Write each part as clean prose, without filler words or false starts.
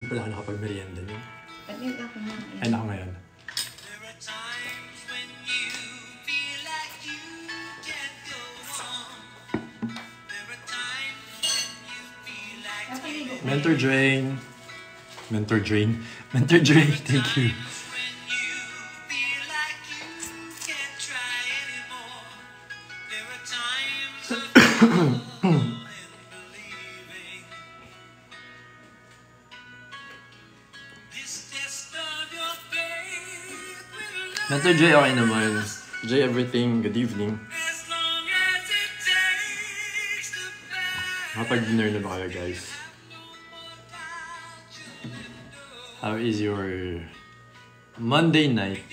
Wala ako nakapag-merienda niyo. Pag-iit ako na. Ay, nako ngayon. Mentor drain. Mentor drain. Mentor drain. Thank you. Mentor Jay, okay naman. Jay, everything. Good evening. Kapag-dinner na ba kayo, guys? How is your Monday night?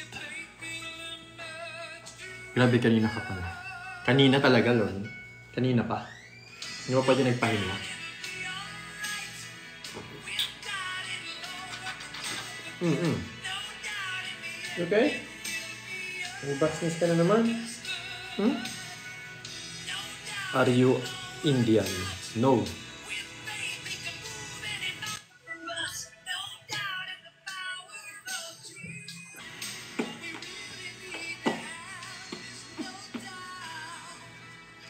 Grabe, kanina ka pa. Kanina talaga, Lon. Kanina pa. Hindi mo pwede nagpahinga. Okay? May-business ka na naman? Are you Indian? No.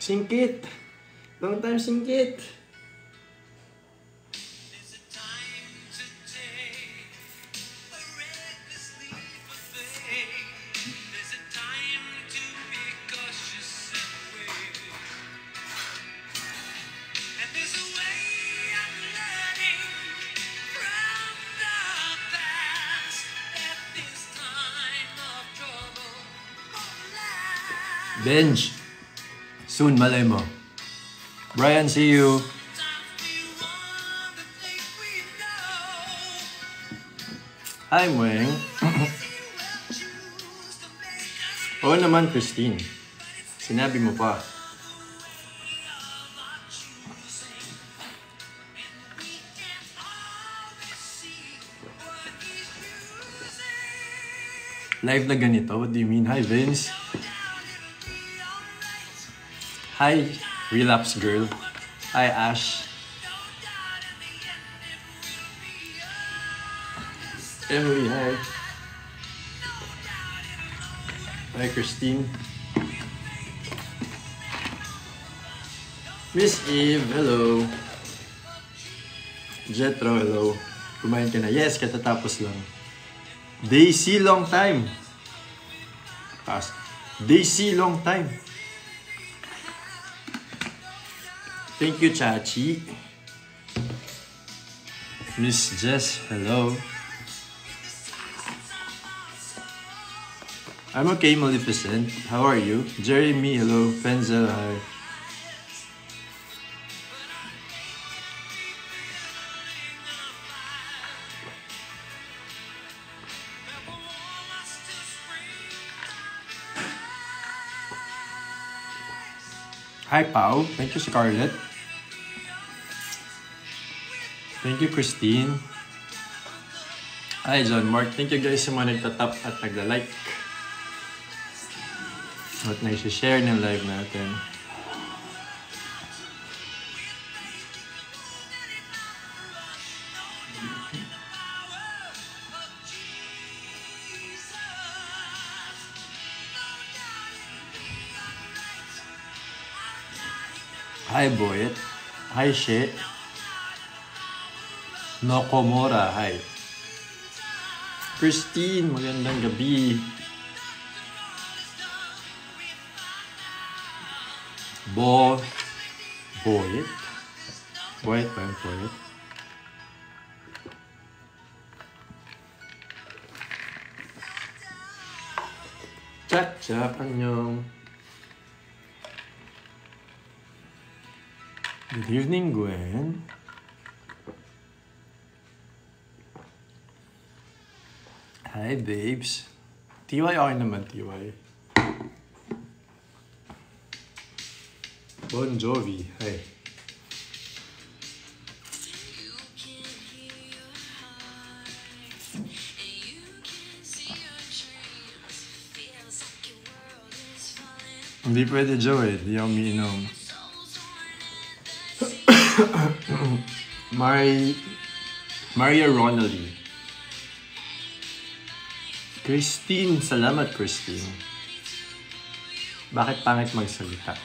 Singkit! Long time singkit! Benj! Soon, malay mo. Brian, see you. Hi, Mweng. Oo naman, Christine. Sinabi mo pa. Live na ganito? What do you mean? Hi, Vince. Hi, Relapse Girl. Hi, Ash. Emily, hi. Hi, Christine. Miss Eve, hello. Jetro, hello. Kumain ka na. Yes, katatapos lang. Daisy, long time. Daisy, long time. Thank you, Chachi. Miss Jess, hello. I'm okay, Maleficent. How are you? Jeremy, hello. Penzel, hi. Hi, Pao. Thank you, Scarlett. Thank you, Christine. Hi, John Mark. Thank you guys sa mga nagtatap at nagla-like. At nagsishare ng live natin. Hi, Boyet. Hi, She. Nokomura, hi. Christine, magandang gabi. Boyet? Boyet ba yung Boyet? Cha-cha, anyong. Good evening, Gwen. Hi, babes. TY, okay naman, TY. Bon Jovi, hi. Hindi pwede, Joe, Hindi ako umiinom. Maria Ronaldie. Christine. Salamat, Christine. Bakit pangit magsalita?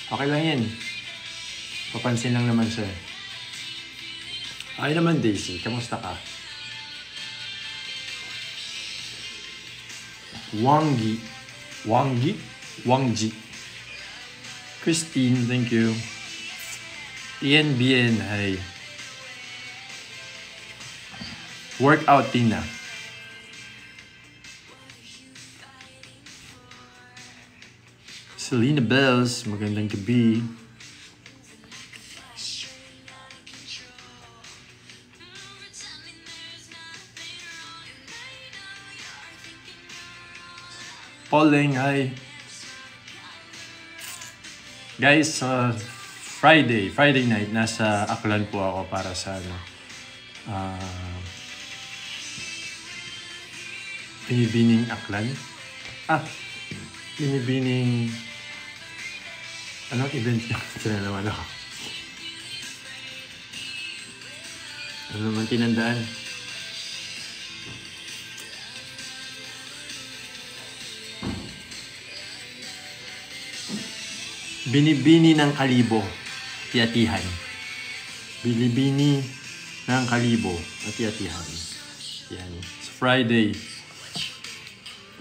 Okay lang yan. Papansin lang naman siya. Ay naman, Daisy. Kamusta ka? Wangji. Christine, thank you. Ian Bien, hi. Workout, Tina. Selena Bells, magandang gabi. Pauling, hi. Guys, Friday night, nasa Aklan po ako para sa Binibining Aklan. Binibining... Anong event yun? Sila naman ako. Ano naman tinandaan? Binibini ng Kalibo, Ati-atihan. Binibini ng Kalibo, Ati-atihan. Yan. It's Friday.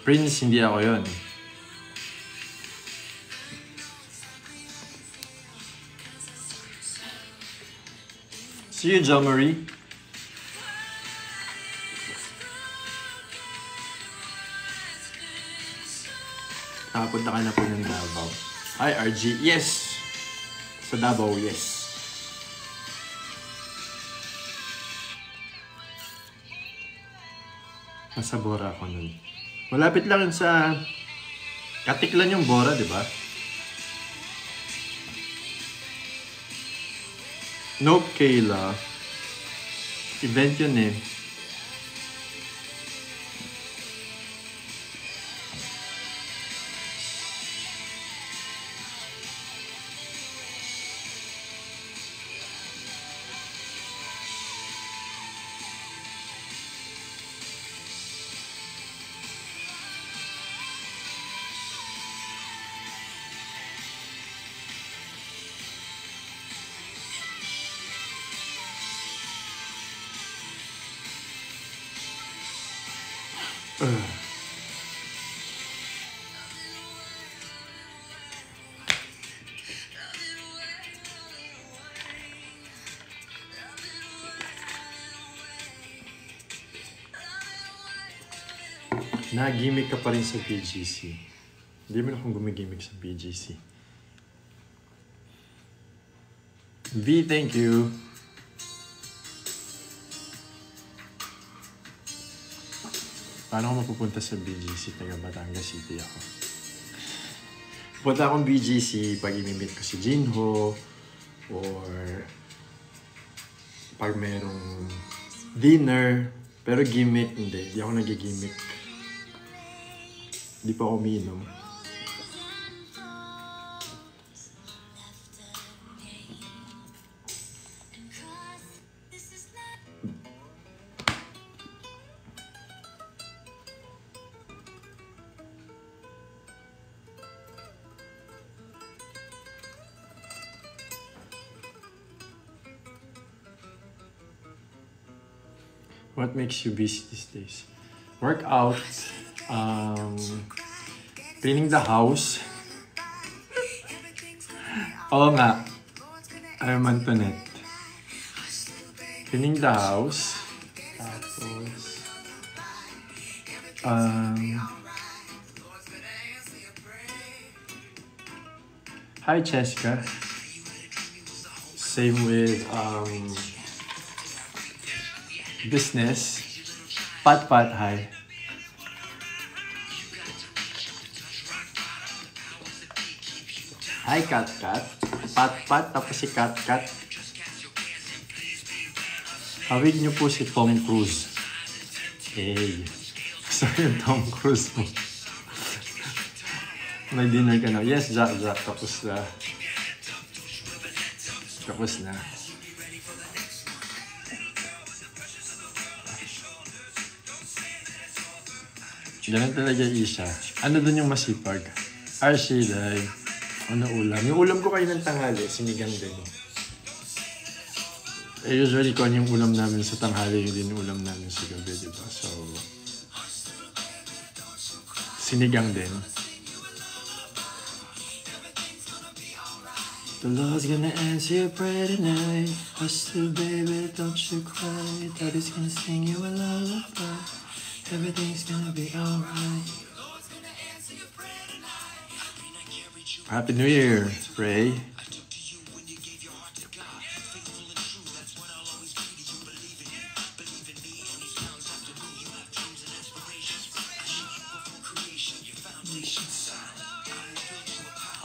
Prince, hindi ako yun. See you, Jo Marie. Nakapunta ka na po ng Davao. Hi, RG. Yes! Sa Davao, yes. Nasa Bora ako nun. Malapit lang sa... Katiklan yung Bora, di ba? Nope, Kayla. Event yun eh. Nag-gimmick ka pa rin sa BGC. Hindi mo na akong gumigimmick sa BGC. V, thank you. Paano ako mapupunta sa BGC? Taga Batangas City ako. Punta akong BGC pag imimit ko si Jinho or pag merong dinner. Pero gimmick, hindi. Hindi ako nag-gimmick. Hindi pa ako umiinom. What makes you busy these days? Workout, cleaning the house. Oo nga, I'm Antoinette. Cleaning the house. Tapos, hi Cheska. Same with, business. Pat, hi. Hi, Kat. Pat, tapos si Kat. Hawig niyo po si Tom Cruise. Hey. So yung Tom Cruise mo. May dinner ka na. Yes, Jack. Tapos na. Tapos na. Ganun talaga, Isha. Ano dun yung masipag? Arshida, ano ulam? Yung ulam ko kayo ng tanghali, sinigang din. Usually, kung ano yung ulam namin sa tanghali, yun din yung ulam namin sa gabi, diba? So, sinigang din. The Lord's gonna answer your prayer tonight. Hush the baby, don't you cry. Daddy's gonna sing you a lullaby. Everything's gonna be alright. Happy New Year, Ray.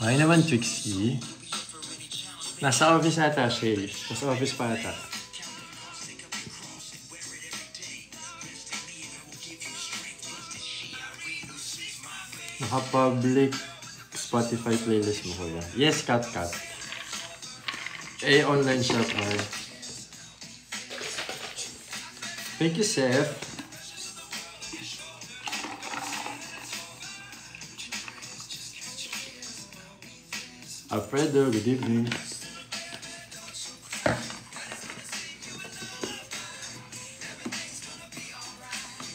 Okay naman, Trixie. Nasa office ata, Shay. Nasa office pa ata. Naka-public Spotify playlist mo, kuya. Yes, Kat. Online shop, ay. Thank you, Seth. Alfredo, good evening.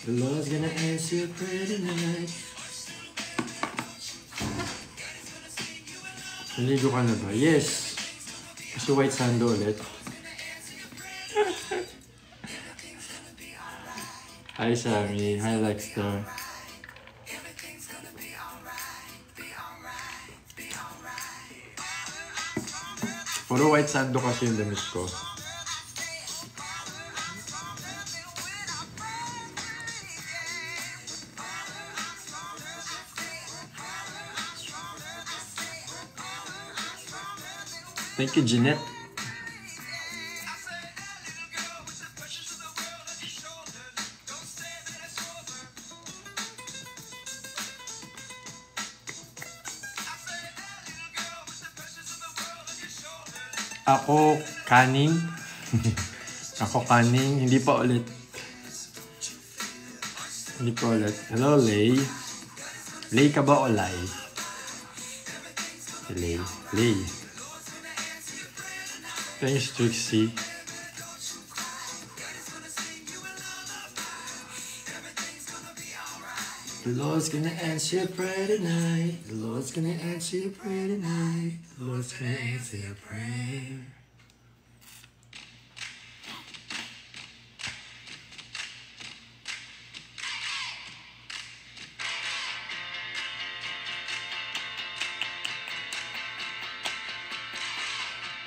The Lord's gonna answer your prayer tonight. Naligo ka na ba? Yes! Kasi white sando ulit. Hi, Sammy. Hi, Lexter. Puro white sando kasi yung damit ko. Thank you, Jeanette. Ako, kaning. Ako, kaning. Hindi pa ulit. Hello, Lay. Lay ka ba o Lay? Lay. Thanks, Trixie. The Lord's gonna answer your prayer tonight. The Lord's gonna answer your prayer tonight. The Lord's gonna answer your prayer.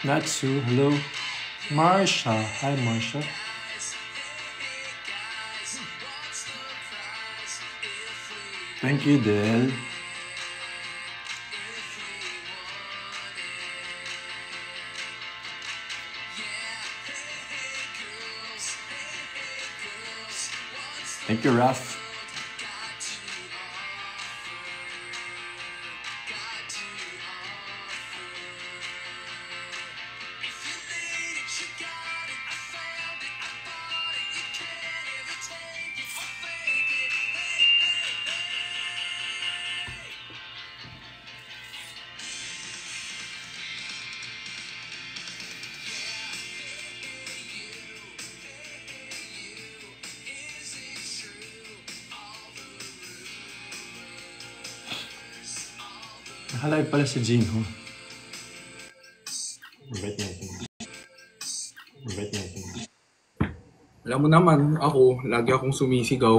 Natsu, hello. Marsha, hi Marsha. Thank you, Del. Thank you, Raf. Nakalive pala si Jinho. Invite natin. Alam mo naman, ako, lagi akong sumisigaw.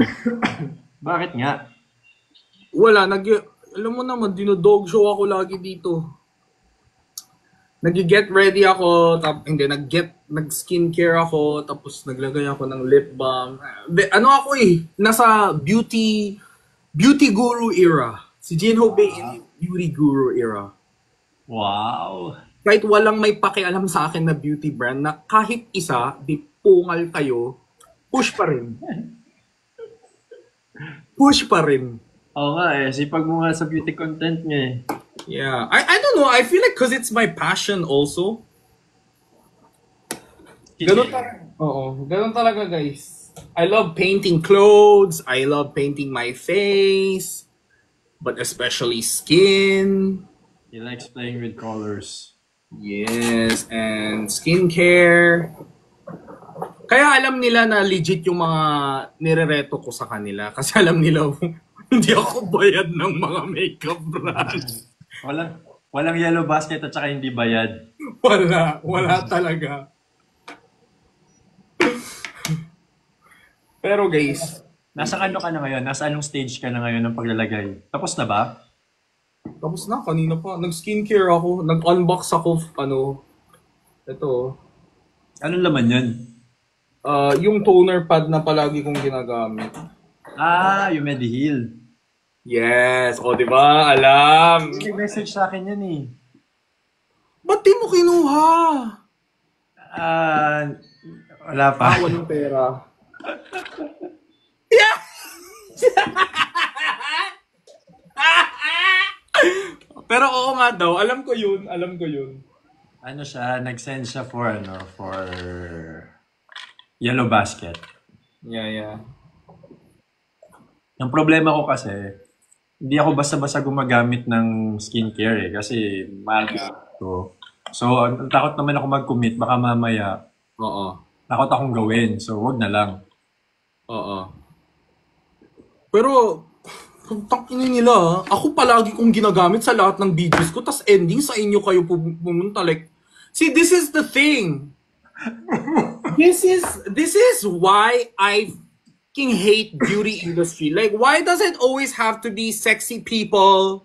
Bakit nga? Wala, alam mo naman, dinodog show ako lagi dito. Nag-get ready ako, nag-skincare ako, tapos naglagay ako ng lip balm. Ano ako nasa beauty guru era. Si Jinho Bay in beauty guru era. Wow! Kahit walang may pakialam sa akin na beauty brand, na kahit isa, di pungal kayo, push pa rin. Oo nga eh, sipag mo nga sa beauty content niya eh. Yeah. I don't know. I feel like because it's my passion also. Ganun talaga. Oo. Ganun talaga, guys. I love painting clothes. I love painting my face. But especially skin. He likes playing with colors. Yes. And skincare. Kaya alam nila na legit yung mga nirereto ko sa kanila. Kasi alam nila hindi ako bayad ng mga makeup brand. Walang yellow basket at saka hindi bayad. Wala talaga. Pero guys, Nasa ano ka na ngayon? Nasa anong stage ka na ngayon ng paglalagay? Tapos na ba? tapos na kanina pa. Nag-skincare ako. Nag-unbox ako, ito. Anong laman yan? Yung toner pad na palagi kong ginagamit. Ah, yung Mediheal. Yes, o di ba? Alam. May message sa akin yan eh. Ba't di mo kinuha? Wala pa. Walang pera. Yeah! Pero oo nga daw, alam ko yun. Ano siya, nag-send siya for yellow basket. Yeah. Ang problema ko kasi, hindi ako basta-basta gumagamit ng skincare eh, kasi mahal ko. So, ang takot naman ako mag-commit, baka mamaya, Oo. takot akong gawin. So, wag na lang. Oo. Pero, ang tangina nila, ako palagi kong ginagamit sa lahat ng videos ko, tas ending sa inyo kayo pumunta. Like, see, this is the thing. This is why I fucking hate beauty industry. Like, why does it always have to be sexy people?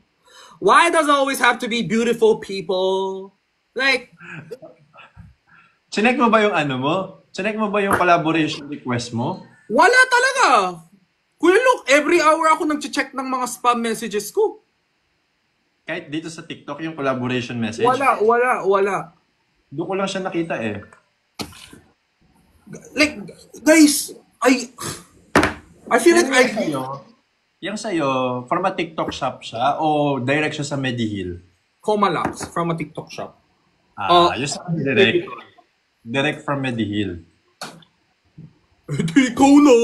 Why does it always have to be beautiful people? Like, Chinek mo ba yung ano mo? Chinek mo ba yung collaboration request mo? wala talaga. Kuya, look, every hour ako nag-check ng mga spam messages ko. Kahit dito sa TikTok yung collaboration message. Wala. Doon ko lang siya nakita eh. Like, guys, I feel like Yung sa'yo, from a TikTok shop siya o direct siya sa Mediheal? Comalax from a TikTok shop. Yung sa direct. Direct from Mediheal. Ikaw na.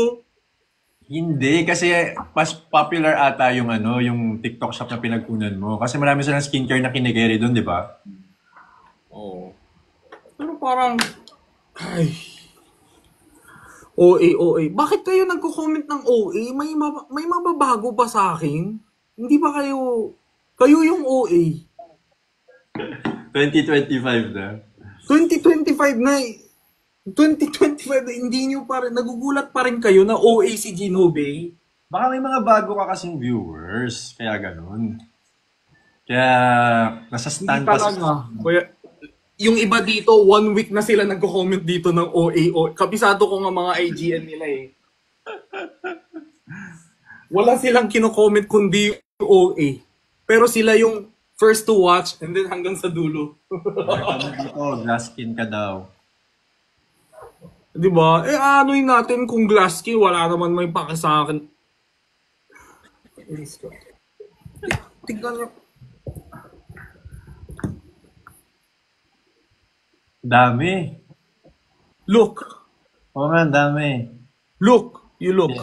Hindi, kasi mas popular ata yung yung TikTok shop na pinagkunan mo. Kasi marami silang skincare na kinikerry doon, di ba? Oo. Pero parang, ay, OA. Bakit kayo nagko-comment ng OA? May mababago ba sa akin? Hindi ba kayo yung OA? 2025 na. 2025 na 2025 na hindi nyo pa rin, nagugulat pa rin kayo na OA si Jinho Bay? Baka may mga bago ka kasing viewers, kaya ganun. Kaya nasa stand Hindi talaga. Kaya, yung iba dito, 1 week na sila nagko-comment dito ng OA. Kabisado ko nga mga IGN nila eh. Wala silang kino-comment kundi OA. Pero sila yung first to watch and then hanggang sa dulo. dito, glass skin ka daw. Diba? Ano'y natin kung glass skin, wala naman may pake sa akin. Tignan nyo. Dami. Look. Oo nga, dami. Look. You look.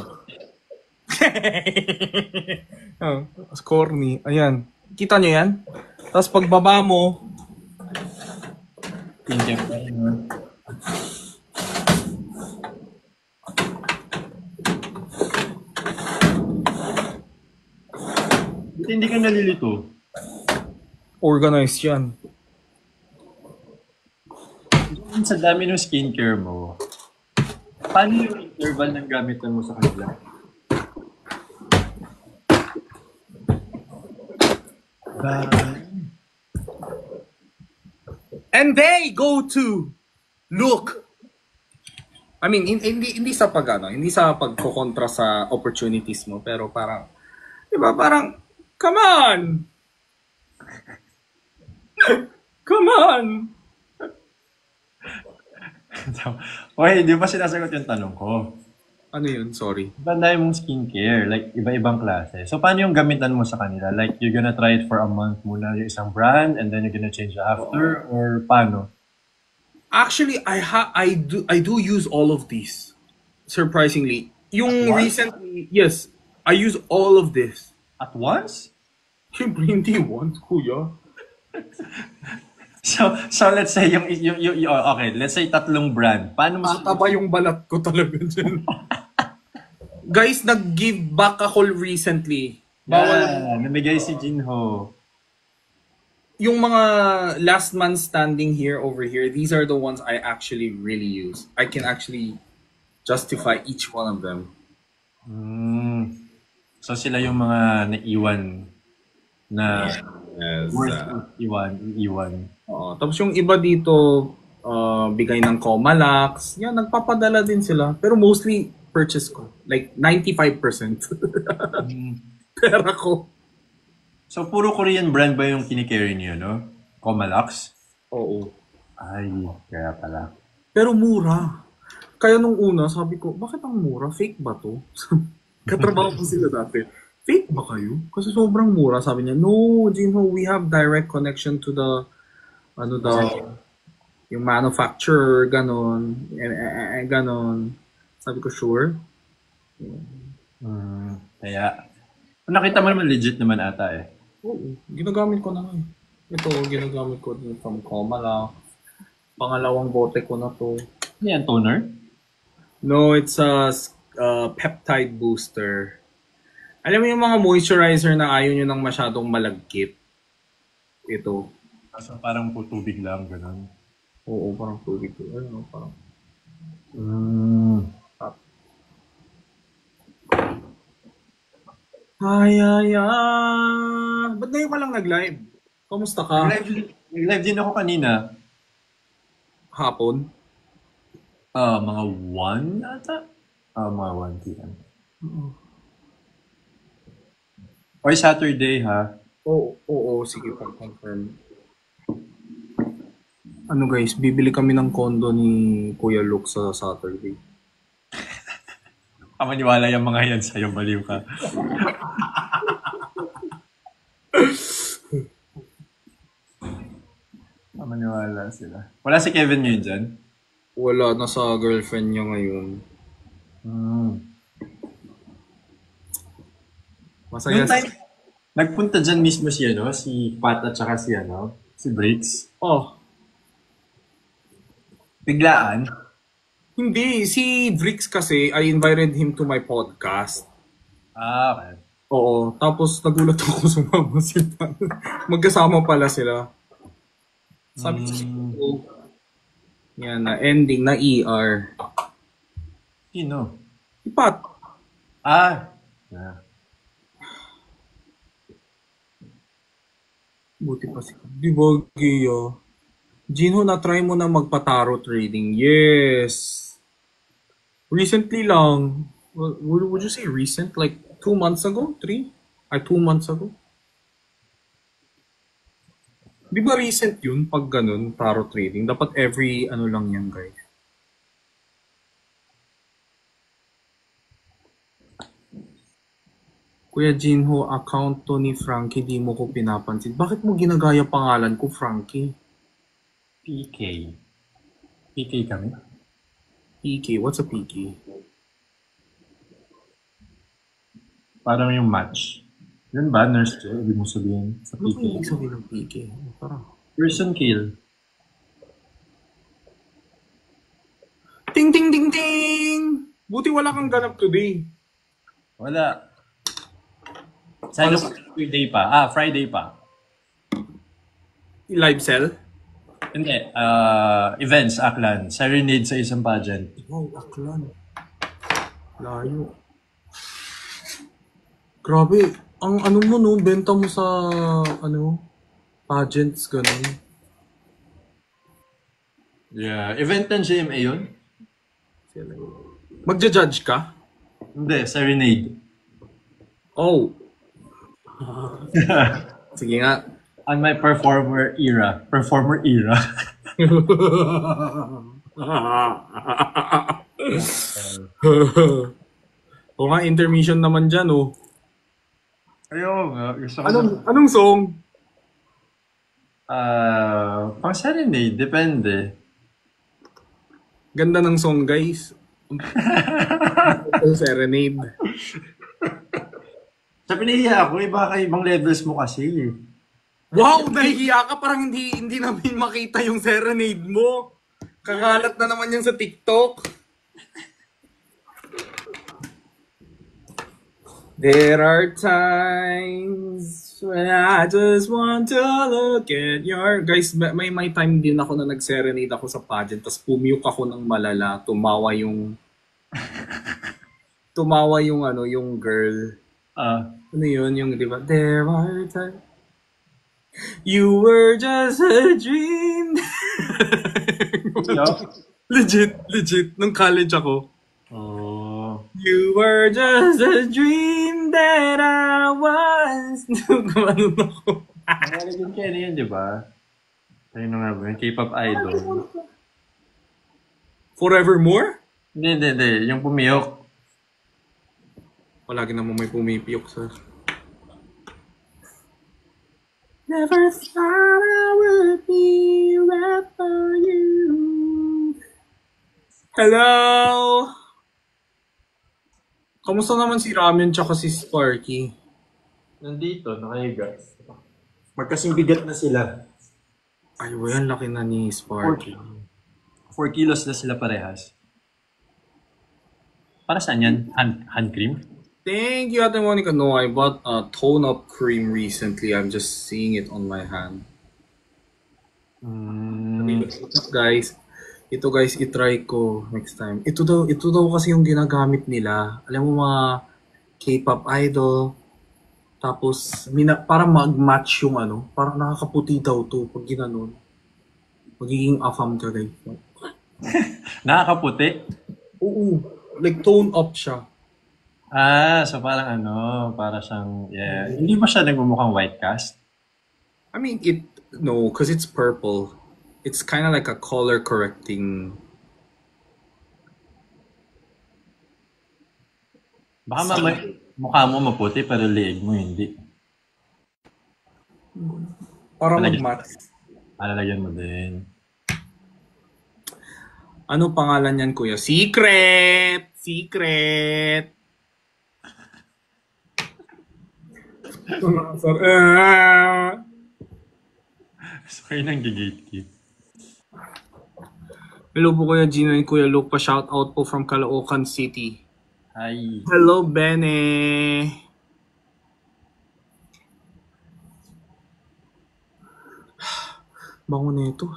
Yeah. Corny. Ayan. Kita nyo yan? Tapos pagbaba mo, Tingnan pa rin. Hindi ka nalilito. organized yan. Sa dami ng skincare mo, paano yung interval ng gamitan mo sa kanila? And they go to look. I mean, hindi sa hindi sa pagkokontra sa opportunities mo, pero parang, di ba, parang, come on! Come on! Oy, hindi pa sinasagot yung tanong ko. Ano yun? Sorry. Banday mong skincare, like iba-ibang klase. So, paano yung gamitan mo sa kanila? Like, you're gonna try it for a month muna yung isang brand and then you're gonna change after? Or paano? Actually, I do use all of these. Surprisingly. Yung What? recently, yes, I use all of this. At once? Siyempre, hindi once, kuya. So let's say okay, let's say tatlong brand. Paano mo Mataba yung balat ko talaga dyan. Guys, nag-give back ako recently. namigay si Jinho. Yung mga last man standing here over here, these are the ones I actually really use. I can actually justify each one of them. So sila yung mga naiwan na Yes. worth iwan. Tapos yung iba dito, bigay ng Comalax. Yan, nagpapadala din sila. Pero mostly, purchase ko. Like, 95%. Pera ko. So puro Korean brand ba yung kinikerry niyo, no? Comalax? Oo. Ay, kaya pala. Pero mura. Kaya nung una, sabi ko, bakit ang mura? Fake ba to? Katrabaho ko sila dati. Fake ba kayo? Kasi sobrang mura. Sabi niya, no, Jinho, we have direct connection to the, yung manufacturer, ganon. Ganon. Sabi ko, sure. Kaya, nakita mo naman legit naman ata eh. Oo, ginagamit ko na nga. Ito, ginagamit ko din from Comala. Pangalawang bote ko na to. Ano yan, toner? No, it's a peptide booster. Alam mo yung mga moisturizer na ayaw nyo nang masyadong malagkit? Ito. So parang po tubig lang, gano'n. Oo, parang tubig. Ano, parang... Ba't ngayon ka lang nag-live? Kamusta ka? Nag-live din ako kanina. Hapon? Mga 1 ata? Mga 1 p.m. Or Saturday, ha? Oo, sige, pag-confirm. Ano guys, bibili kami ng condo ni Kuya Luke sa Saturday. Maniwala yung mga yan sa'yo, baliw ka. Maniwala sila. Wala si Kevin yun dyan? Wala, nasa girlfriend niya ngayon. Masaya Noong time, nagpunta dyan mismo si, si Pat at saka si, si Briggs. Oh, Biglaan. hindi. Si Vrix kasi, I invited him to my podcast. Okay. Oo, tapos nagulat ako sumama sila. Magkasama pala sila. Sabi ko, yan na, ending na ER. Sino? Si Pat. Yeah. Buti pa si Di ba, Gia? Jinho, na-try mo na magpa-tarot reading. Yes. Recently lang. Would you say recent? Like 2 months ago? 3? 2 months ago? Di ba recent yun pag ganun, tarot reading? Dapat every ano lang yan, guys. Kuya Jinho, account to ni Frankie, di mo ko pinapansin. Bakit mo ginagaya pangalan ko, Frankie? PK. PK kami? PK, what's a PK? Parang yung match. Yun ba, Nurse Joy? Ibig mo sabihin sa Ano PK? kung ibig sabihin ng PK? Parang... Person kill. Ting ting ting ting! Buti wala kang ganap today. Wala. Sa Friday pa. Friday pa. Live cell? Hindi. Events, Aklan. Serenade sa isang pageant. Wow, Aklan. Layo. Grabe. Ang ano mo no, benta mo sa pageants, ganun. Yeah. Event ng GMA yun? Magja-judge ka? Hindi. Serenade. Oh. Sige nga. On my performer era. O nga, intermission naman dyan, oh. Ayun nga. Gusto ko Anong song? pang serenade, depende. Ganda ng song, guys. Serenade. Sa pinahiya ako, baka ibang levels mo kasi. Wow, nahihiya ka. Parang hindi namin makita yung serenade mo. Kakalat na naman yan sa TikTok. There are times when I just want to look at your... Guys, may time din ako na nag-serenade ako sa pageant, tapos pumiyok ako ng malala, tumawa yung yung girl. Ano yun, yung di ba? There are times you were just a dream. Legit. Nung college ako. You were just a dream that I was. Ano ako? Nalagyan kayo na yun, di ba? Ayun na nga ba, yung K-pop idol. Forevermore? Hindi. Yung pumiyok. Palagi naman may pumipiyok sa... Never thought I would be right for you. Hello! Kamusta naman si Ramen tsaka si Sparky? Nandito, nakahiga. Magkasing bigat na sila. Ay, yan laki na ni Sparky. 4 kilos na sila parehas. Para saan yan? Hand cream? Thank you, Ate Monica. No, I bought a tone-up cream recently. I'm just seeing it on my hand. Guys, ito guys, itry ko next time. Ito daw kasi yung ginagamit nila. Alam mo mga K-pop idol. Tapos, para mag-match yung ano. Parang nakakaputi daw to pag ginanon. Magiging afam ka guys. Nakakaputi? Oo. Like tone up siya. So parang para siyang, yeah. Hindi ba siya nagmumukhang white cast? I mean, no, because it's purple. It's kind of like a color correcting. Baka mukha mo maputi pero liig mo hindi. Para mag-match. Lalagyan mo din. Ano pangalan niyan, kuya? Secret! Sorry nang gatekeep. Hello po Kuya Gino and Kuya Luke. Pa-shoutout po from Caloocan City. Hi. Hello, Bene. Bango na ito.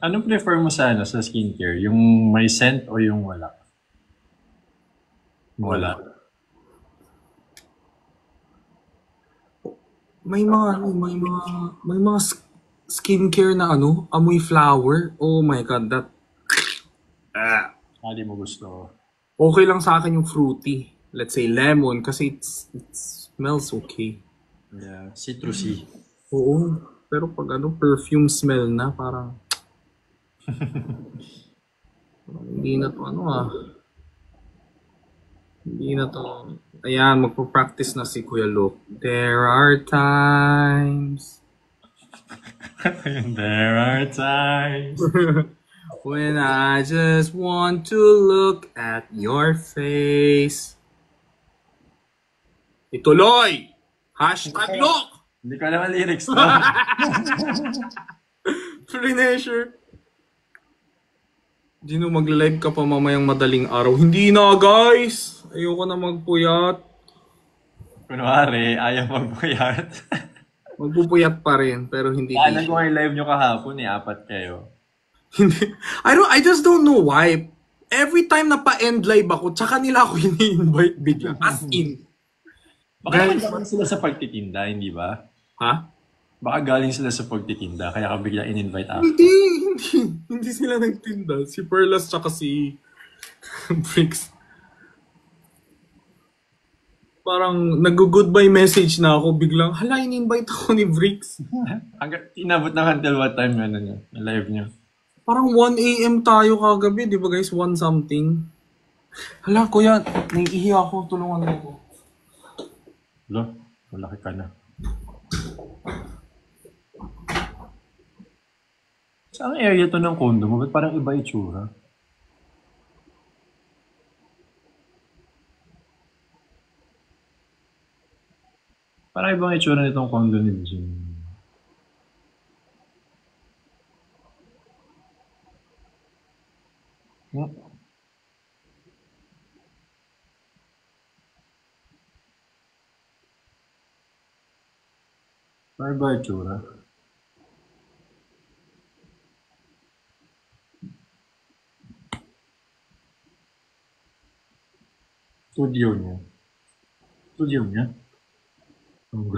Anong prefer mo sa skincare? Yung may scent o yung wala? Wala. May mga skincare na amoy flower. Oh my god, that Hindi mo gusto. okay lang sa akin yung fruity. Let's say lemon kasi it smells okay. Yeah, citrusy. Oo. Pero pag perfume smell na parang hindi na to Hindi na to. Ayan, magpo-practice na si Kuya Luke. There are times. There are times. When I just want to look at your face. Ituloy! Hashtag Luke! Hindi ko alam ang lyrics to. Frenesher. Gino, magla-live ka pa mamayang madaling araw. Hindi na, guys! Ayoko na magpuyat. Kunwari, ayaw magpuyat. Magpupuyat pa rin, pero hindi. Alam ko yung live nyo kahapon, 4 kayo. Hindi. I just don't know why. Every time na pa-end live ako, tsaka nila ako ini-invite bigla. As in. Baka galing sila sa pagtitinda, hindi ba? Ha? Baka galing sila sa pagtitinda, kaya ka bigla in-invite ako. Hindi sila nagtinda. Si Perlas tsaka si Bricks. Parang nag-goodbye message na ako, biglang, hala, in-invite ako ni Bricks. Hanggang inabot na until what time yung live nyo? Parang 1 AM tayo kagabi, di ba guys? 1 something. Hala, kuya, naiihi ako. Tulungan mo ako. Lo, malaki ka na. Saan area to ng condo mo? Ba't parang iba itsura? Parang ibang itsura nitong condo ni Jim. Parang iba itsura. Studio niya. Studio niya? I'm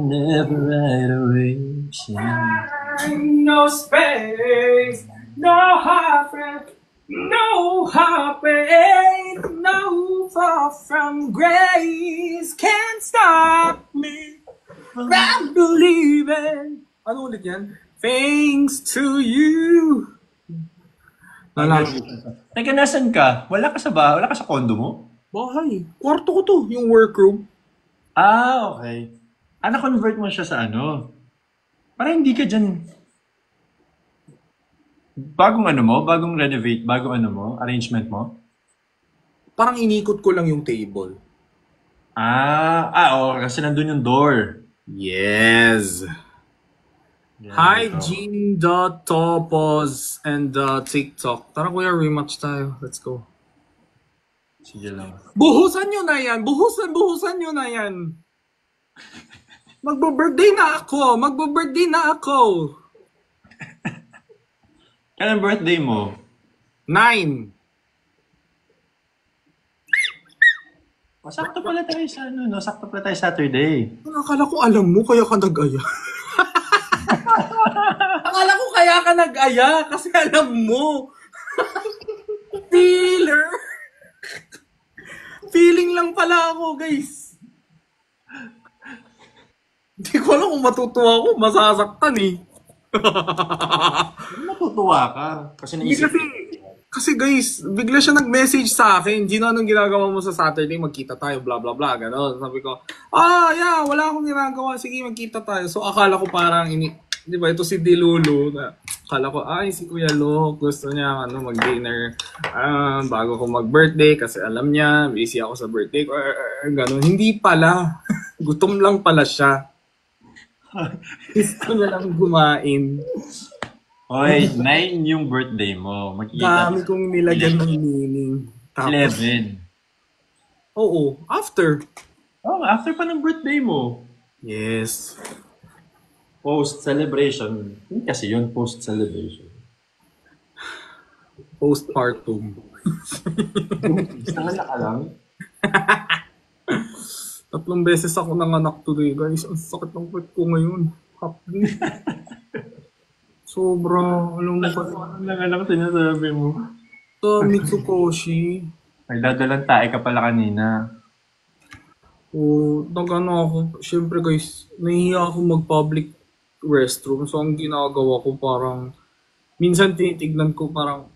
never right away. No space, no heartbreak, no heartbreak, no fall from grace can't stop me from believing. Ano ulit yan? Thanks to you. Teka, nasan ka? Wala ka sa bahay? Wala ka sa condo mo? Bahay. Kwarto ko to, yung workroom. Ah, okay. Na-convert mo siya sa ano? Parang hindi ka dyan. Bagong ano mo? Bagong renovate? Bagong ano mo? Arrangement mo? Parang inikot ko lang yung table. Oo, kasi nandun yung door. Yes. Yan, Hi, ito. Jean.topos and TikTok. Tara kuya, rematch tayo. Let's go. Sige lang. Buhusan nyo na yan! Buhusan nyo na yan! Magbo-birthday na ako! Kailan birthday mo? 9. Sakto pala tayo sa ano, no? Sakto pala tayo Saturday. Akala ko alam mo, kaya ka nag-aya. Akala ko kaya ka nag-aya kasi alam mo. Feeler. Feeling lang pala ako, guys. Hindi ko alam kung matutuwa ako, masasaktan eh. Natutuwa ka. Kasi Hindi naisip kasi guys, bigla siya nag-message sa akin, Gino, anong ginagawa mo sa Saturday? Magkita tayo, blah blah blah, gano'n. Sabi ko, yeah, wala akong ginagawa, sige, magkita tayo. So akala ko parang, di ba, ito si Dilulu, akala ko, si Kuya Lo, gusto niya, mag-dinner, bago ko mag-birthday, kasi alam niya, busy ako sa birthday ko, gano'n. Hindi pala, gutom lang pala siya. Gusto niya lang kumain. Oy, 9 yung birthday mo. Magkikita Dami kong nilagyan ng meaning. Tapos, 11. Oo, after. Oh, after pa ng birthday mo. Yes. Post-celebration. Hindi kasi yun, post-celebration. Postpartum. Isang anak ka lang. 3 beses ako nanganak today, guys. Ang sakit ng puwet ko ngayon. Hapdi. Sobra. Alam mo pa. Ano lang anak sinasabi mo? Sa Mitsukoshi. Nagdadalang tae ka pala kanina. Nag-ano ako. Siyempre, guys, nahihiya ako mag-public restroom. So, ang ginagawa ko parang, minsan tinitignan ko parang,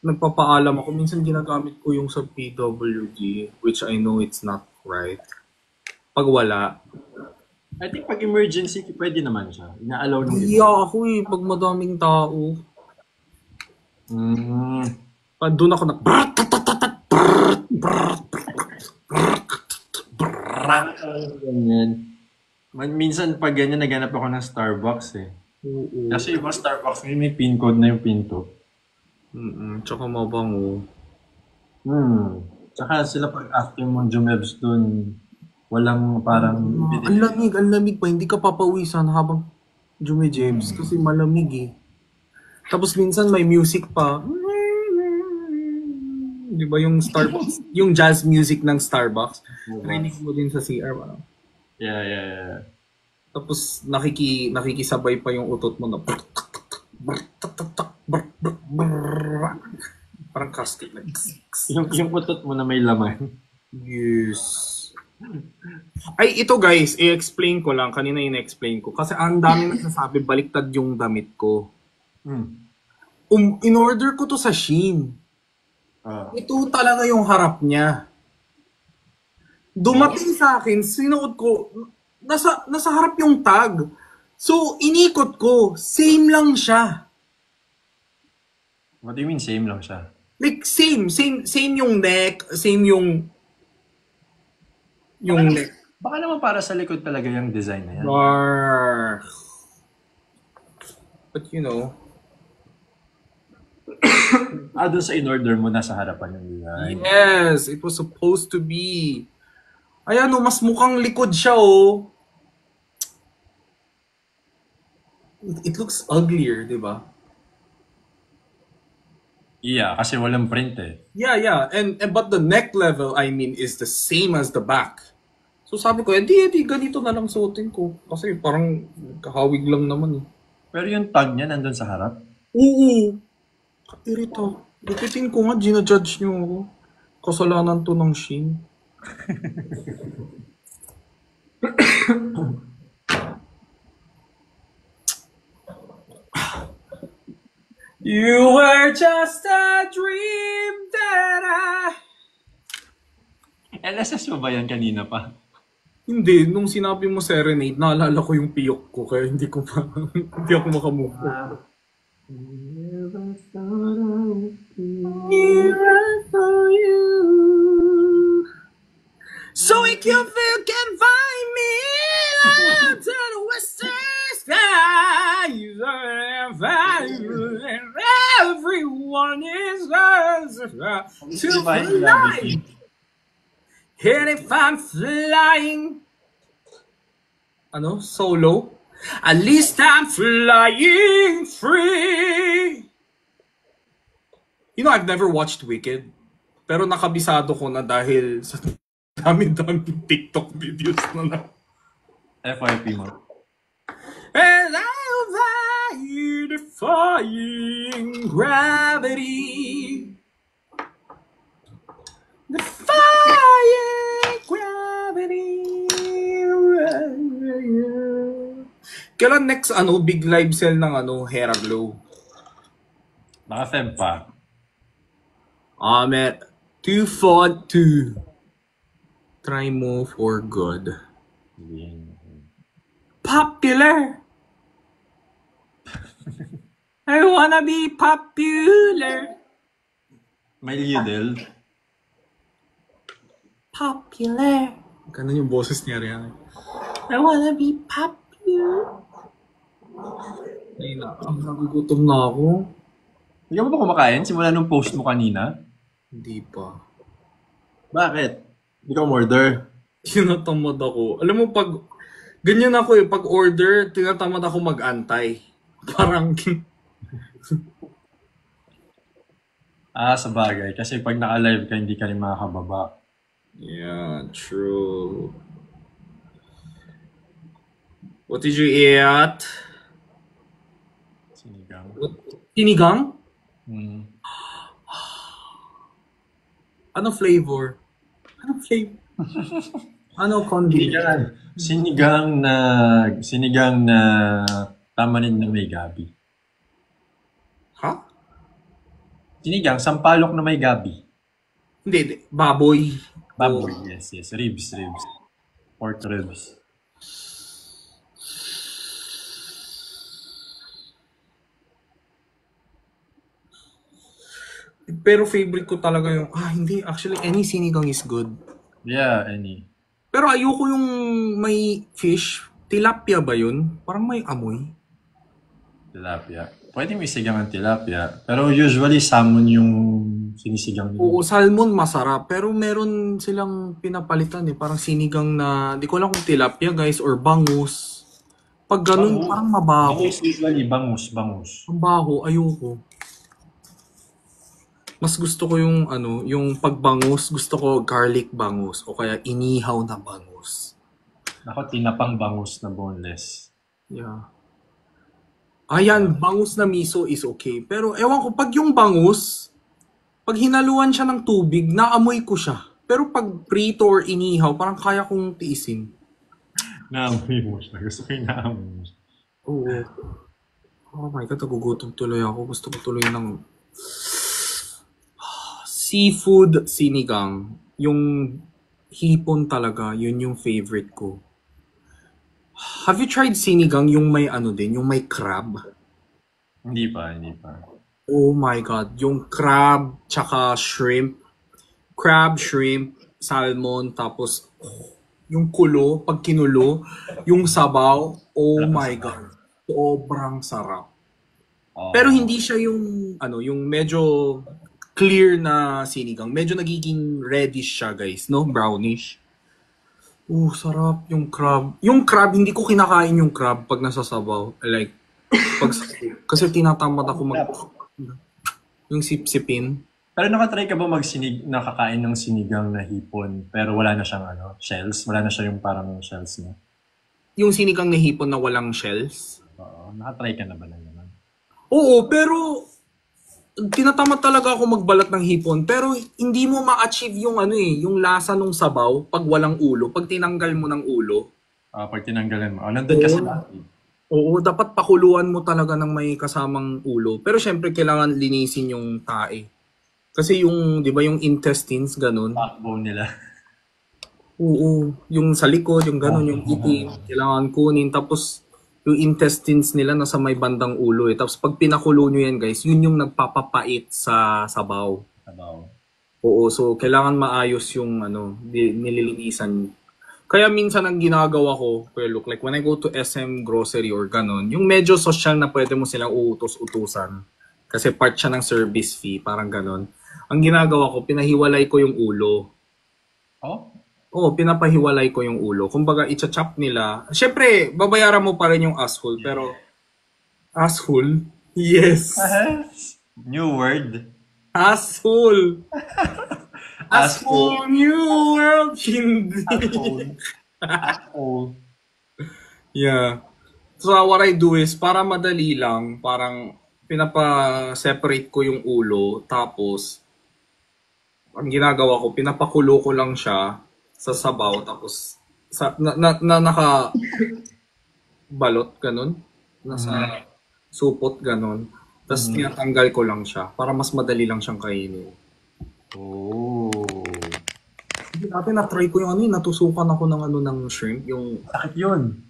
nagpapaalam ako. Minsan ginagamit ko yung sa PWD, which I know it's not right. Pag wala, I think pag emergency, pwede naman siya. Ina-allow ng nahihiya ako pag madaming tao. Doon ako ganyan. Minsan pag ganyan, naghanap ako ng Starbucks eh. Oo. Kasi yung mga Starbucks, may pin code na yung pinto. Tsaka mabango. Tsaka sila pag after mo jumebs dun, walang parang... Ang lamig pa. Hindi ka papawisan habang jumijebs kasi malamig eh. Tapos minsan may music pa. Di ba yung Starbucks? Yung jazz music ng Starbucks. Narinig mo din sa CR. Parang. Yeah. Tapos nakikisabay pa yung utot mo na Parang casket. Yung putot mo na may laman. Yes. Ay, ito guys, i-explain ko lang. Kanina in-explain ko. Kasi ang dami nagsasabi, baliktad yung damit ko. In-order ko to sa Shein. Ito talaga yung harap niya. Dumating sa akin, sinuot ko, nasa harap yung tag. So, inikot ko, same lang siya. What do you mean same lang siya? Like, same yung neck, same yung neck. Baka naman para sa likod talaga yung design na yan. But you know. Doon sa in-order mo, nasa harapan yung design. Yes, it was supposed to be. Ayan o, mas mukhang likod siya o. It looks uglier, di ba? Yeah, kasi walang print eh. Yeah. And but the neck level, I mean, is the same as the back. So sabi ko, di ganito na lang suotin ko. Kasi parang kahawig lang naman eh. Pero yung tag niya nandun sa harap? Oo. Kairito. Gupitin ko nga, ginajudge niyo ako. Kasalanan to ng Shein. You were just a dream that LSS mo ba yan kanina pa? Hindi, nung sinabi mo serenade, naalala ko yung piyok ko, kaya hindi ako makamove on. So if you can find me out to the western sky, everyone is yours to fly. And if I'm flying, solo, at least I'm flying free. You know, I've never watched Wicked, pero nakabisado ko na dahil sa dami-daming TikTok videos na. FYP mo. And I'll fly defying gravity. Defying gravity. Kailan next big live sale ng Hera Glow? Naka-feb pa. I'm at 242. Try mo for good. Popular. I wanna be popular. May Lidl. Popular. Ganun yung boses niya rin. I wanna be popular. Ay na, nagugutom na ako. Hindi ka ba kumakain? Simula nung post mo kanina? Hindi pa. Bakit? Hindi ka umorder? Tinatamad ako. Alam mo, pag ganyan ako pag order, tinatamad ako mag-antay. Parang sa bagay. Kasi pag naka-live ka, hindi ka rin makakababa. Yeah, true. What did you eat? Sinigang. Sinigang? Ano flavor? Ano condiment? Sinigang na tamarin na may gabi. Ha? Sinigang, sampalok na may gabi. Hindi. Baboy. Baboy, yes. Ribs. Pork ribs. Pero favorite ko talaga yung, hindi. Actually, any sinigang is good. Yeah, any. Pero ayoko yung may fish. Tilapia ba yun? Parang may amoy. Tilapia. Pwede may sigang ang tilapia. Pero usually, salmon yung sinisigang nila. Oo, salmon masarap. Pero meron silang pinapalitan Parang sinigang na, di ko alam kung tilapia guys, or bangus. Pag ganun, parang mabaho. Usually, bangus. Ang baho, ayoko. Mas gusto ko yung yung pagbangus, gusto ko garlic bangus o kaya inihaw na bangus. Ako, tinapang bangus na boneless. Yeah. Ayan, bangus na miso is okay. Pero ewan ko, pag yung bangus, pag hinaluan siya ng tubig, naamoy ko siya. Pero pag prito or inihaw, parang kaya kong tiisin. Naamoy mo siya. Gusto ko yung naamoy mo siya. Oo. Oh my God, nagugutom tuloy ako. Gusto ko tuloy ng seafood sinigang. Yung hipon talaga, yun yung favorite ko. Have you tried sinigang yung may ano din, yung may crab? Hindi pa, hindi pa. Oh my God, yung crab, tsaka shrimp. Crab, shrimp, salmon, tapos yung kulo, pag kinulo, yung sabaw, oh my God, sobrang sarap. Oh. Pero hindi siya yung, ano, yung medyo clear na sinigang. Medyo nagiging reddish siya, guys, no? Brownish. Sarap yung crab. Yung crab, hindi ko kinakain yung crab pag nasa sabaw. Like, pag, kasi tinatamad ako yung sipsipin. Pero nakatry ka ba nakakain ng sinigang na hipon pero wala na siyang shells? Wala na siya yung parang shells na. Yung sinigang na hipon na walang shells? Oo, nakatry ka na ba na naman? Oo, pero tinatamad talaga ako magbalat ng hipon. Pero hindi mo ma-achieve yung yung lasa ng sabaw pag walang ulo. Pag tinanggal mo ng ulo. Pag tinanggalan mo. Nandun kasi lagi. Oo, dapat pakuluan mo talaga ng may kasamang ulo. Pero syempre kailangan linisin yung tae. Kasi yung, di ba yung intestines, ganun. Backbone nila. Oo, yung sa likod, yung ganun, yung itim, kailangan kunin. Tapos yung intestines nila nasa may bandang ulo eh. Tapos pag pinakulo nyo yan guys, yun yung nagpapapait sa sabaw. Oo, so kailangan maayos yung nililinisan. Kaya minsan ang ginagawa ko, look, like when I go to SM grocery or ganun, yung medyo social na pwede mo silang uutos-utusan. Kasi part siya ng service fee, parang ganun. Ang ginagawa ko, pinahiwalay ko yung ulo. Oh? Oo, pinapahiwalay ko yung ulo. Kumbaga, i-chop nila. Siyempre, babayaran mo pa rin yung asshole, pero asshole? Yes. New word. Asshole. Asshole New World. Hindi. Asshole. Yeah. So, what I do is, para madali lang, parang pinapa-separate ko yung ulo, tapos, ang ginagawa ko, pinapakulo ko lang siya sa sabaw, tapos, naka balot, ganun. Nasa supot, ganun. Tapos, tinatanggal ko lang siya, para mas madali lang siyang kainin. Oh. Dati na-try ko yung natusukan ako ng shrimp, yung Sakit yun.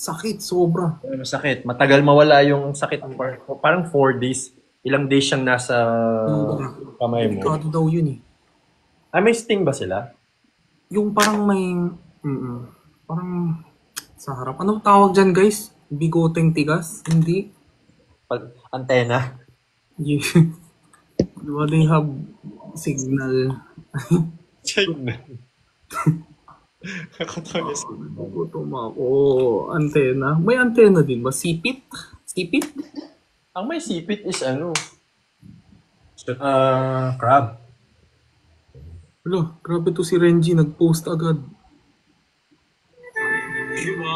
sakit, sobra. Masakit. Matagal mawala yung sakit. Parang 4 days. Ilang days siyang nasa kamay mo. Delikado daw yun eh. May sting ba sila? Yung parang may, parang sa harap. Anong tawag dyan guys? Bigoteng tigas? Hindi. Antena? Yeah. Diba they have signal? Gutom ako. Antena. May antena din ba? Sipit? Sipit? Ang may sipit is Crab. Wala, grabe to si Renji. Nag-post agad. Diba?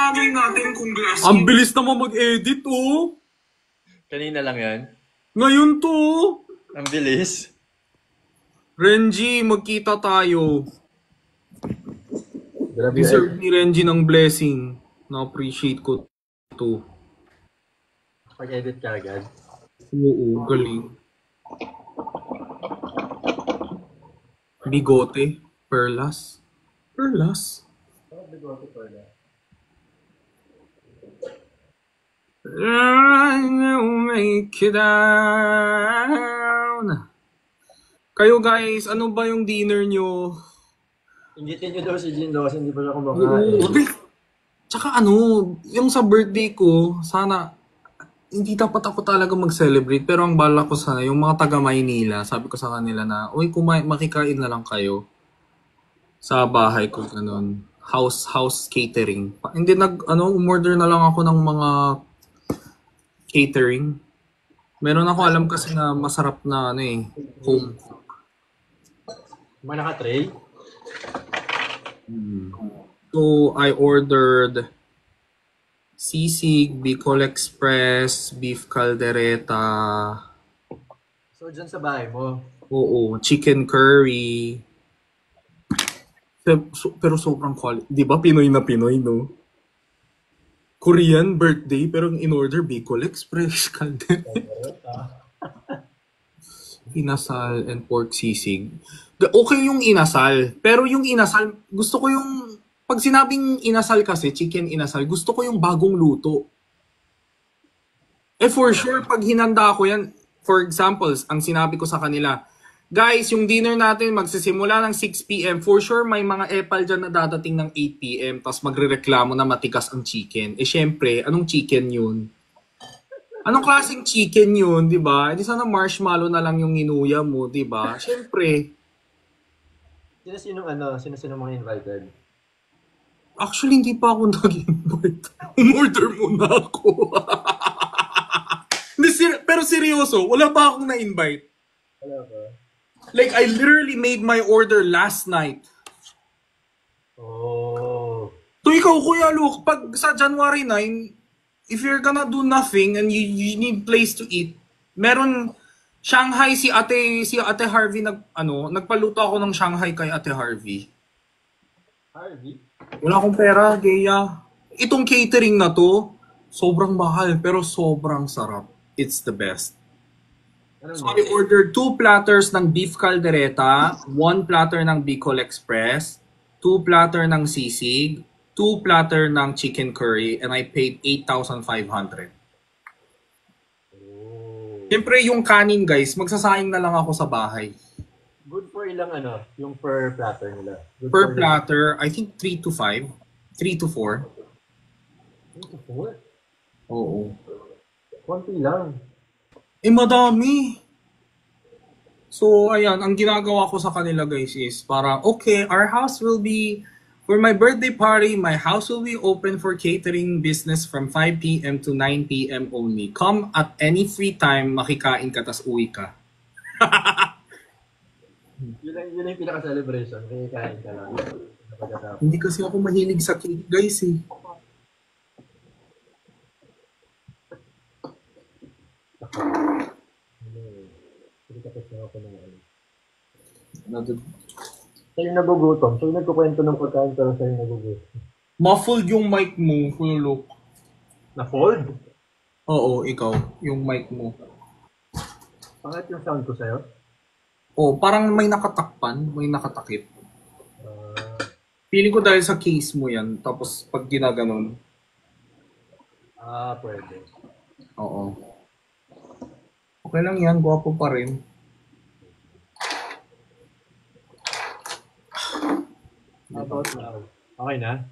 Amin natin kung glass. Ang bilis naman mag-edit, oh! Kanina lang yan. Ngayon to, Ang bilis. Renji, magkita tayo. Grabe Deserve ni Renji ng blessing. Na-appreciate ko to. Pag-edit ka agad. Oo, galing. Bigote. Perlas. Perlas? I'll make it down. Kayo guys, ano ba yung dinner nyo? Ingitin nyo daw si Jindo kasi hindi pa siya kumakain. Okay. Tsaka yung sa birthday ko, sana, hindi dapat ako talaga mag-celebrate. Pero ang bala ko sana, yung mga taga Maynila, sabi ko sa kanila na, uy, makikain na lang kayo. Sa bahay ko, ganun. House catering. Hindi umorder na lang ako ng mga catering. Meron ako alam kasi na masarap na home cook. Mga naka-tray? So, I ordered Sisig, Bicol Express, beef caldereta, So, dyan sa bahay mo. oo, chicken curry. Pero sobrang quality. Di ba Pinoy na Pinoy, no? Korean birthday, pero ang in-order Bicol Express, caldereta, inasal, and pork sisig. Okay yung inasal, pero yung inasal, gusto ko yung, pag sinabing inasal kasi, chicken inasal, gusto ko yung bagong luto. For sure, pag hinanda ko yan, for examples, ang sinabi ko sa kanila, guys, yung dinner natin magsisimula ng 6 p.m. For sure, may mga epal dyan na dadating ng 8 p.m. Tapos magrereklamo na matikas ang chicken. Syempre, anong chicken yun? Anong klaseng chicken yun, di ba? Di sana marshmallow na lang yung inuya mo, di ba? Syempre. Sino mga invited? Actually, hindi pa ako nag-invite. Umorder muna ako. Pero seryoso, wala pa akong na-invite. Wala ba? Like, I literally made my order last night. Oh. So ikaw, Kuya Luke, pag sa January 9, if you're gonna do nothing and you need place to eat, meron Shanghai si Ate Harvey nagpaluto ako ng Shanghai kay Ate Harvey. Harvey? Wala akong pera, Geya. Itong catering na to, sobrang mahal pero sobrang sarap. It's the best. So I ordered 2 platters ng beef caldereta, 1 platter ng Bicol Express, 2 platter ng sisig, 2 platter ng chicken curry, and I paid 8,500. Siyempre yung kanin guys, magsasayang na lang ako sa bahay. Good for ilang yung per platter nila? Good Per for platter, I think 3 to 5, 3 to 4. 3 to 4? Oo. Konti lang. Madami. So, ayan, ang ginagawa ko sa kanila guys is parang, okay, our house will be, for my birthday party, my house will be open for catering business from 5 p.m. to 9 p.m. only. Come at any free time, makikain ka, tas uwi ka. Yun yung pinaka-celebration. Kaya kain ka lang. Hindi kasi ako mahilig sa cake guys eh. Hindi ka kasi ako ng Sa'yo nagugutom. Sa'yo nagkukwento ng pagkain pero sa'yo nagugutom. Muffled yung mic mo, Kuya Luke. Na-fold? Oo, ikaw, yung mic mo. Pangit yung sound ko sa'yo? Oh, parang may nakatakpan, may nakatakip. Feeling ko dahil sa case mo yan, tapos pag ginaganon. Pwede. Oo. Okay lang yan, gwapo pa rin. How about now? Okay na?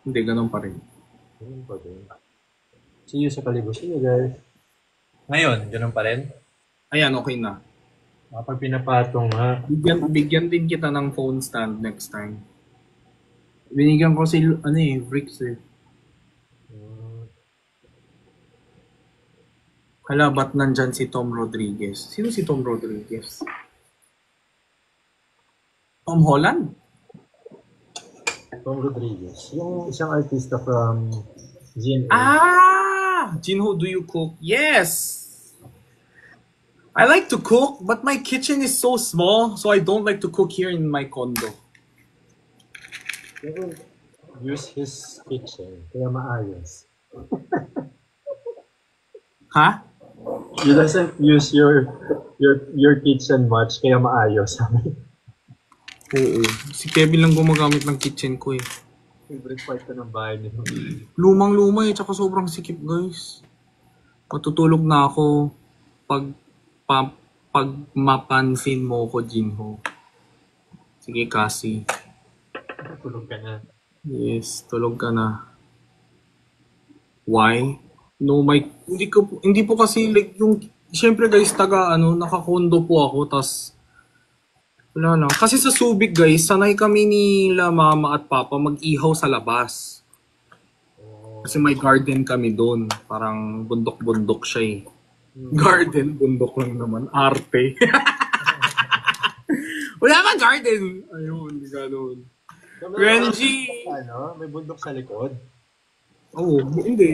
Hindi, ganun pa rin. Ganun pa din. See you sa Kalibos. See you guys. Ngayon, ganun pa rin? Ayan, okay na. Kapag pinapatong ha. Bigyan din kita ng phone stand next time. Binigyan ko si, Bricks eh. Hala, ba't nandyan si Tom Rodriguez? Sino si Tom Rodriguez? Tom Holland? Tom Rodriguez. Yung isang artista from GNA. Jinho, do you cook? Yes! I like to cook, but my kitchen is so small, so I don't like to cook here in my condo. Use his kitchen, kaya maayos. Ha? You doesn't use your kitchen much, kaya maayos. Oo. Si Kevin lang gumagamit ng kitchen ko eh. Favorite part ko ng bahay nito. Lumang-luma eh, tsaka sobrang sikip guys. Matutulog na ako pag mapansin mo ko, Jinho. Sige, Cassie. Tulog ka na. Yes, tulog ka na. Why? No, hindi po kasi like yung, syempre guys, naka-condo po ako, tas wala lang. Kasi sa Subic guys, sanay kami nila mama at papa mag-ihaw sa labas. Kasi may garden kami doon. Parang bundok-bundok siya eh. Garden, bundok lang naman. Arte. Wala ka garden! Ayun, gano'n. Renji! May bundok sa likod. Oo, hindi.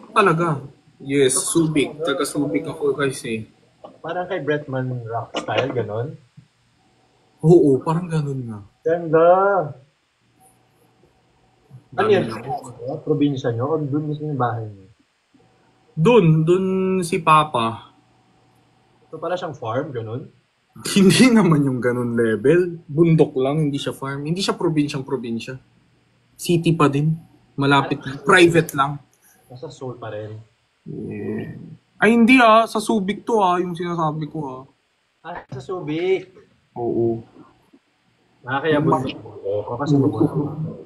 Talaga. Yes, Subic. Taga Subic ako kasi. Parang kay Bretman Rock style, ganon. Oo, parang ganun nga. Ganda! Ano Dami yan? na. Probinsya nyo? O doon mismo yung bahay nyo? Dun si Papa. So, para siyang farm, ganon? Hindi naman yung ganun level. Bundok lang, hindi siya farm. Hindi siya probinsyang probinsya. City pa din. Malapit lang. Private lang. Nasa Seoul pa rin. Yeah. Ay, hindi sa Subic to yung sinasabi ko Sa Subic! Oo. Kaya bundok ko. Kasi bundok.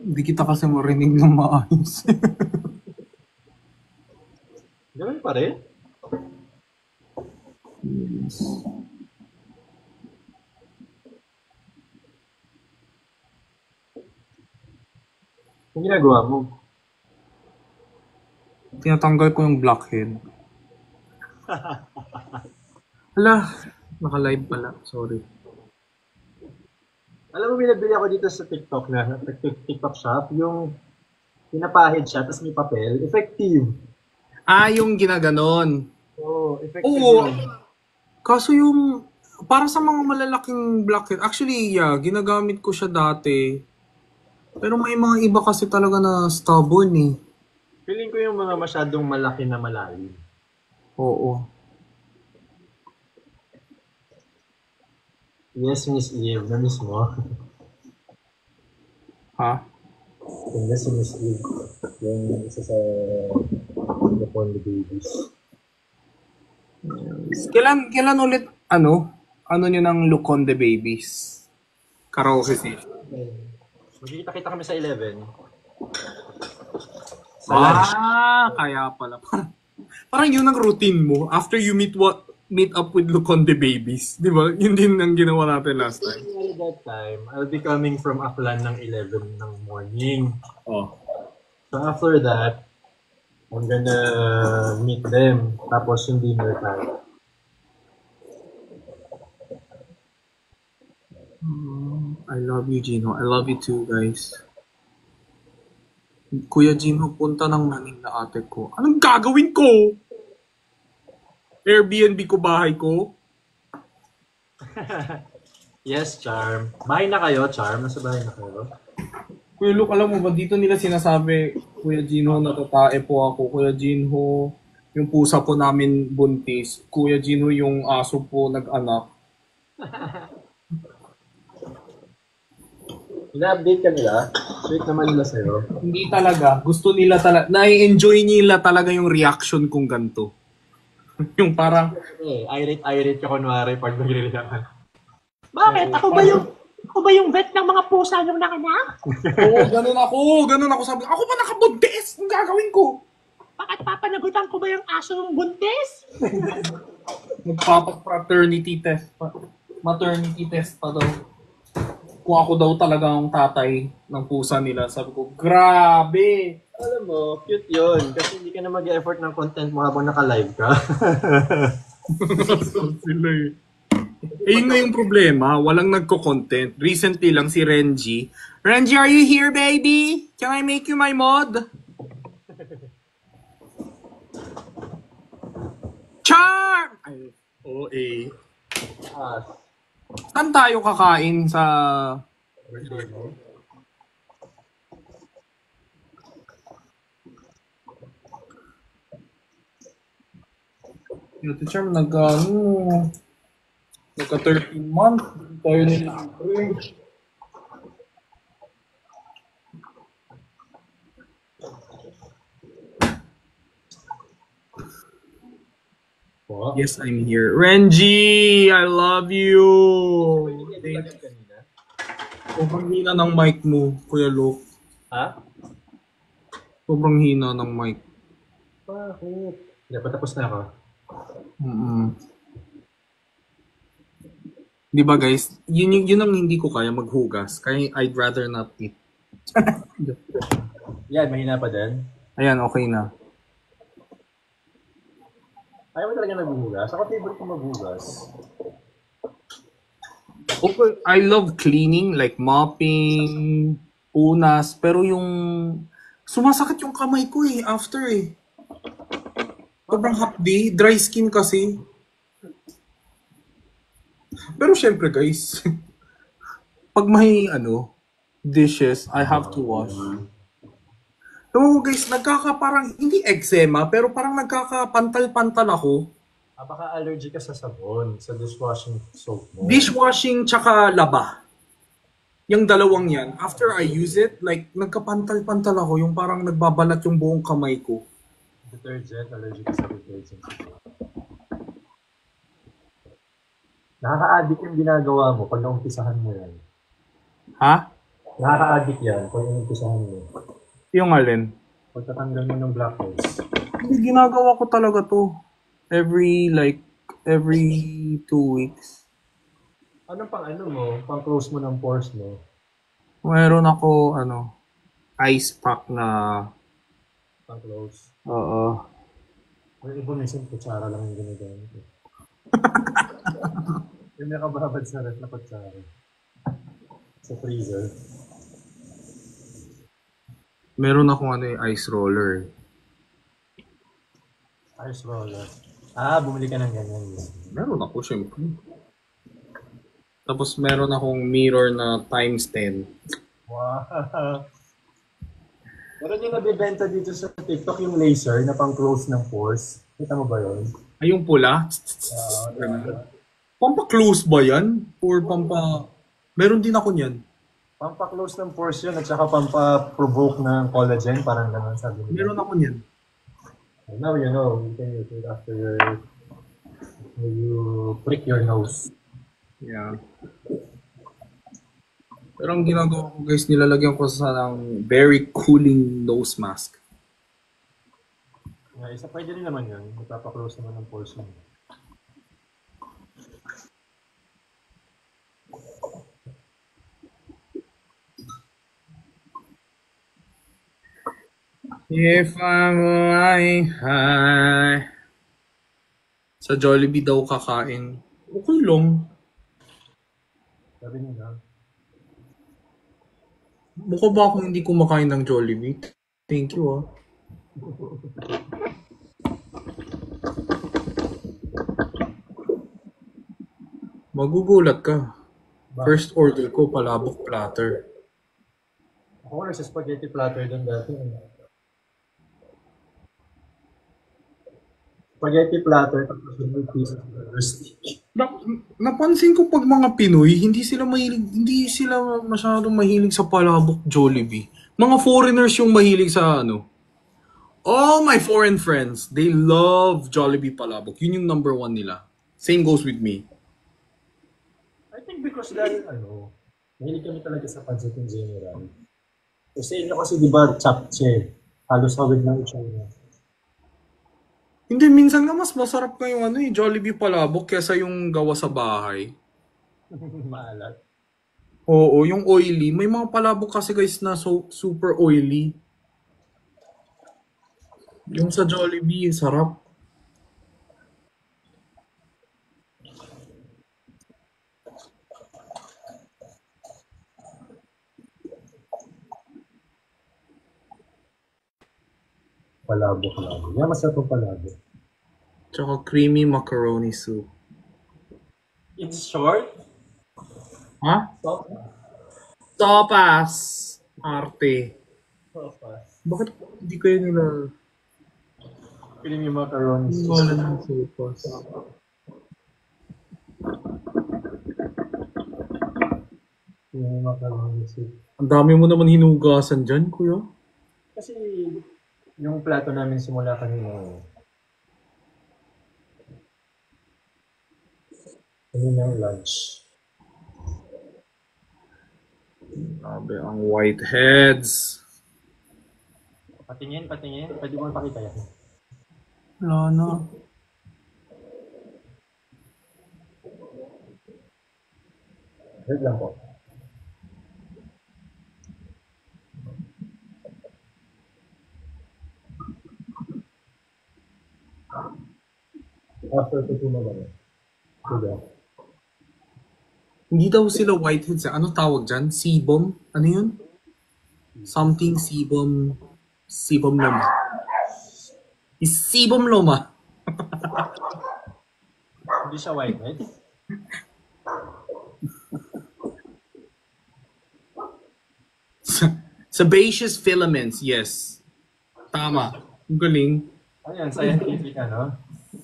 Hindi kita kasi marinig ng maayos. Ganon pa rin? Ang ginagawa mo? Tinatanggal ko yung blackhead. Hala, naka-live pala. Sorry. Alam mo, binabili ako dito sa TikTok na TikTok shop, yung pinapahid siya, tapos may papel. Effective. Yung ginaganon. Oo, effective. Oo. yun. Kaso yung, para sa mga malalaking blackhead, actually, ginagamit ko siya dati. Pero may mga iba kasi talaga na stubborn Feeling ko yung mga masyadong malaki na malalim. Oo. Yes, Miss Eve, na mismo. Ha? Yes, Miss Eve. Yung isa sa The Porn Babies. Kailan ulit, ano nyo ng Luconde Babies? Karaoke session. Magkikita-kita kami sa 11. Kaya pala. Parang yun ang routine mo after you meet up with Luconde Babies. Di ba? Yun din ang ginawa natin last time. At that time, I'll be coming from Aklan ng 11 ng morning. Oh. So after that, I'm gonna meet them. Tapos yung dinner time. I love you, Gino. I love you too, guys. Kuya Gino, punta ng Manila ate ko. Anong gagawin ko? Airbnb ko bahay ko? Yes, Charm. Bahay na kayo, Charm. Nasa bahay na kayo. Kuya Luke, alam mo ba, dito nila sinasabi, Kuya Gino, natatae po ako. Kuya Gino, yung pusa po namin buntis. Kuya Gino, yung aso po nag-anak. Ina-update ka nila? Sweet naman nila sa'yo. Hindi talaga. Gusto nila talaga. Na-enjoy nila talaga yung reaction kong ganito. Yung parang, Irate ka kunwari pag nagre-react. Bakit? Ako ba yung vet ng mga pusa yung nakanak? ganun ako. Sabi, ako pa nakabuntis! Ang gagawin ko? Bakit papanagutan ko ba yung aso ng buntis? Magpapa-paternity test pa. Maternity test pa daw. Kung ako daw talaga ang tatay ng pusa nila. Sabi ko, grabe! Alam mo, cute yun. Kasi hindi ka na mag-effort ng content mo habang naka-live ka. Sila yun nga yung problema. Walang nagko-content. Recently lang si Renji. Renji, are you here, baby? Can I make you my mod? Charm! Ay, OA. Saan tayo kakain sa... Birthday mo? Yung teacher, nagka 13 months. Tayo nila. Po? Yes, I'm here. Renji, I love you. Sobrang hina ng mic mo, Kuya Luke. Ha? Sobrang hina ng mic. Bakit? Dapat tapos na ako. Di ba guys, yun ang hindi ko kaya maghugas. Kaya I'd rather not eat. Yan, mahina pa din. Ayan, okay na. Ayaw mo talaga naghuhugas? Ako favorite ko maghugas. Okay, I love cleaning, like mopping, punas, pero yung Sumasakit yung kamay ko eh, after eh. Sobrang hapdi, dry skin kasi. Pero syempre guys, pag may dishes, I have to wash. So guys, parang, hindi eczema, pero parang nagkakapantal-pantal ako. Baka allergy ka sa sabon, sa dishwashing soap mo. Dishwashing tsaka laba. Yung dalawang yan, after I use it, like, nagkapantal-pantal ako, yung parang nagbabalat yung buong kamay ko. Detergent, allergy ka sa detergent. Nakaka-addict yung ginagawa mo pag naumpisahan mo yan. Ha? Nakaka-addict yan pag naumpisahan mo. Yung alin? Pagtatanggal mo ng blackheads. Hindi, ginagawa ko talaga to. Every 2 weeks. Anong pang close mo ng pores mo? Meron ako, ice pack na, Pang close. oo. Or iba minsan kutsara lang yung ginagamit. Yung nakababad sa ref na kutsara. Sa freezer. Meron akong ice roller. Ice roller. Bumili ka ng ganyan. Meron ako, syempre. Tapos meron akong mirror na times 10. Wow! Meron yung nabibenta dito sa TikTok yung laser na pang close ng pores. Kita mo ba yun? Ay, yung pula? Pampa-close ba yan? Or Meron din ako niyan. Pampa-close ng pores yun at saka pampa-provoke ng collagen. Parang gano'n sabi nila. Meron ako niyan. Now you know. You can use it after you prick your nose. Yeah. Pero ang ginagawa ko guys, nilalagyan ko sa ng very cooling nose mask. Isa pwede rin naman yun. Magpapa-close naman ng pores mo. If I'm flying high. Sa Jollibee daw kakain. Okay lang. Sabi nila. Mukha ba akong hindi kumakain ng Jollibee? Thank you ah. Magugulat ka. First order ko, palabok platter. Ako nasa spaghetti platter doon dati. Spaghetti platter tapos yung pieces of steak. Napansin ko pag mga Pinoy, hindi sila masyadong mahilig sa palabok Jollibee. Mga foreigners yung mahilig sa All my foreign friends, they love Jollibee palabok. Yun yung number 1 nila. Same goes with me. I think because dahil mahilig kami talaga sa pancit in general. Kasi inyo kasi di ba chapche, halos hawig ng China. Hindi, minsan nga mas masarap nga yung Jollibee palabok kesa yung gawa sa bahay. Maalat. Oo, yung oily. May mga palabok kasi guys na super oily. Yung sa Jollibee, sarap. Palabok. Yan, masarap ang palabok. Tsaka creamy macaroni soup. It's short. Ha? Soft. Sopas! Arte. Sopas. Bakit hindi kayo nila Creamy macaroni. wala ng sopas? Creamy macaroni soup. Ang dami mo naman hinugasan dyan, kuya. Kasi yung plato namin simula kanina. Kaninang lunch. Grabe, ang whiteheads. Patingin. Pwede mo pakita yan. Wala na. Wait lang po. After ito tumaba na. Diba? Hindi daw sila whiteheads. Ano tawag dyan? Sebum? Ano yun? Something sebum. Sibom Loma. Sibom Loma. Hindi siya whitehead. Sebaceous filaments, yes. Tama. Ang galing. Ayan, scientific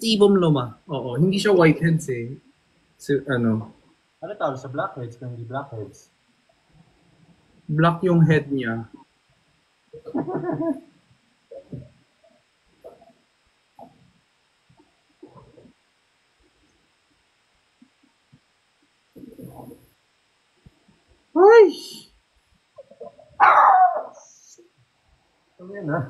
Sibom Loma. Oo, hindi siya whiteheads eh. Ano, Ano tawag sa blackheads kung hindi blackheads? black yung head niya. Ay! Ano yan ha?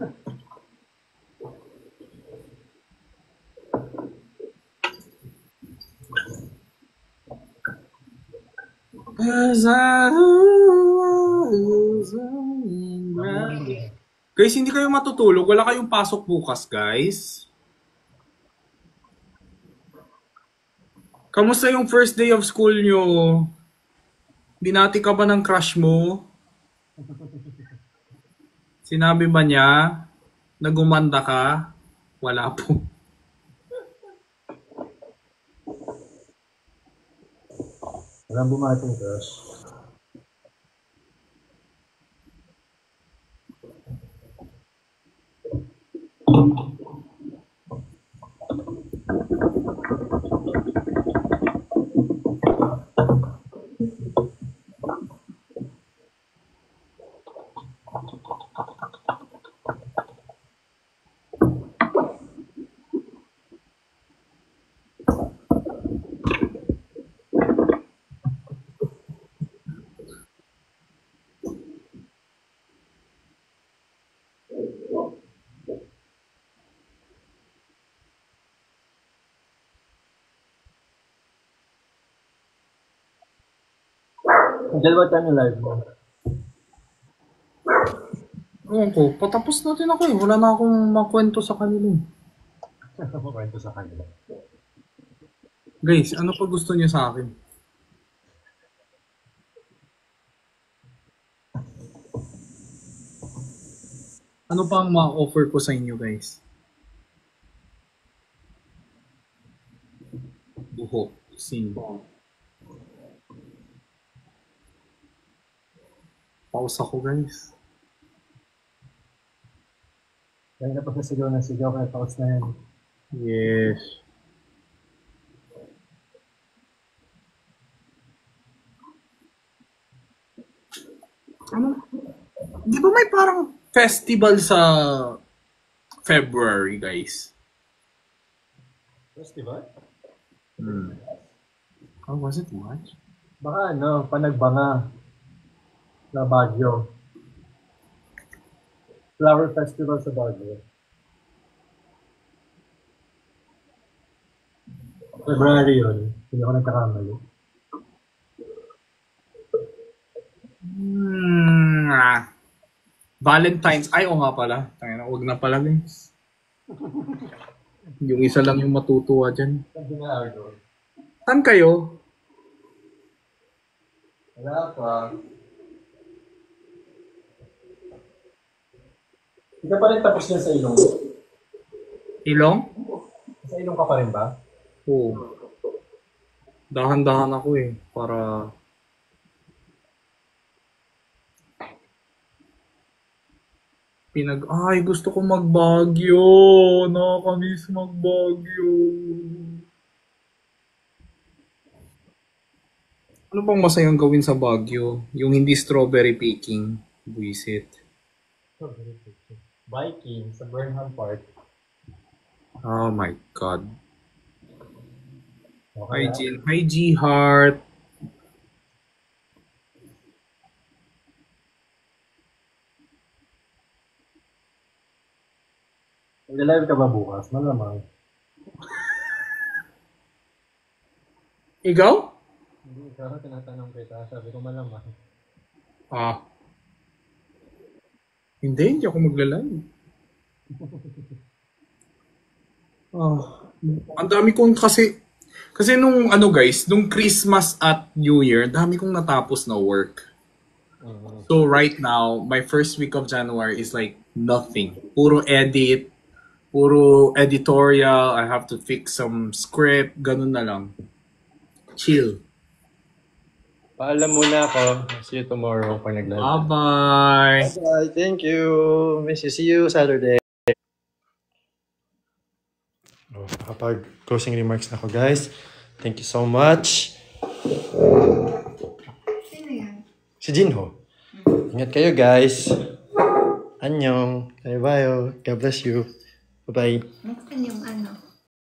Guys, hindi kayo matutulog. Wala kayong pasok bukas, guys. Kamusta yung first day of school nyo? Binati ka ba ng crush mo? Sinabi ba niya na gumanda ka? Wala po. Walang bumatong crush. Angel, what time yung live mo? Ewan ko, patapos natin ako eh. Wala na akong makwento sa kanila. Makwento sa kanila. Guys, ano pa gusto niyo sa akin? Ano pa ang ma-offer ko sa inyo, guys? Buhok. Sino? Pause ako, guys. Kaya na pa sa sigaw ng sigaw, kaya tapos na yan. Yes. Ano? Di ba may parang festival sa February, guys? Festival? Oh, was it March? Baka panagbanga na Baguio. Flower Festival sa Baguio. February yun. Hindi ako nagkakamali. Valentine's. Ay, o nga pala. Tangina, wag na pala, guys. Yung isa lang yung matutuwa dyan. Sabi nga ako. Saan kayo? Wala pa. Hindi ka pa rin tapos yan sa ilong. Ilong? Sa ilong ka pa rin ba? Oo. Dahan-dahan ako eh. Para... Ay, gusto ko mag-Baguio. Nakakamiss mag-Baguio. Ano bang masayang gawin sa Baguio? Yung hindi strawberry picking. Buisit. Biking sa Burnham Park. Oh my God. Okay, Hi, Jill. Hi, G-Heart. Mag-live ka ba bukas? Malamang. Ikaw? Hindi, ikaw tinatanong kita. Sabi ko malamang. Ah. Hindi ako magla-live. Ang dami kong kasi nung guys, nung Christmas at New Year, dami kong natapos na work. So right now, my first week of January is like Nothing. Puro edit. Puro editorial. I have to fix some script. Ganun na lang. Chill. Paalam muna ako. See you tomorrow pag naglalaro. Bye-bye. Bye. Thank you. Miss you. See you Saturday. Oh, nakapag-closing remarks na ako, guys. Thank you so much. Sino yan? Si Jinho. Ingat kayo, guys. Annyeong. Bye-bye. God bless you. Bye-bye. Nasaan yung ano?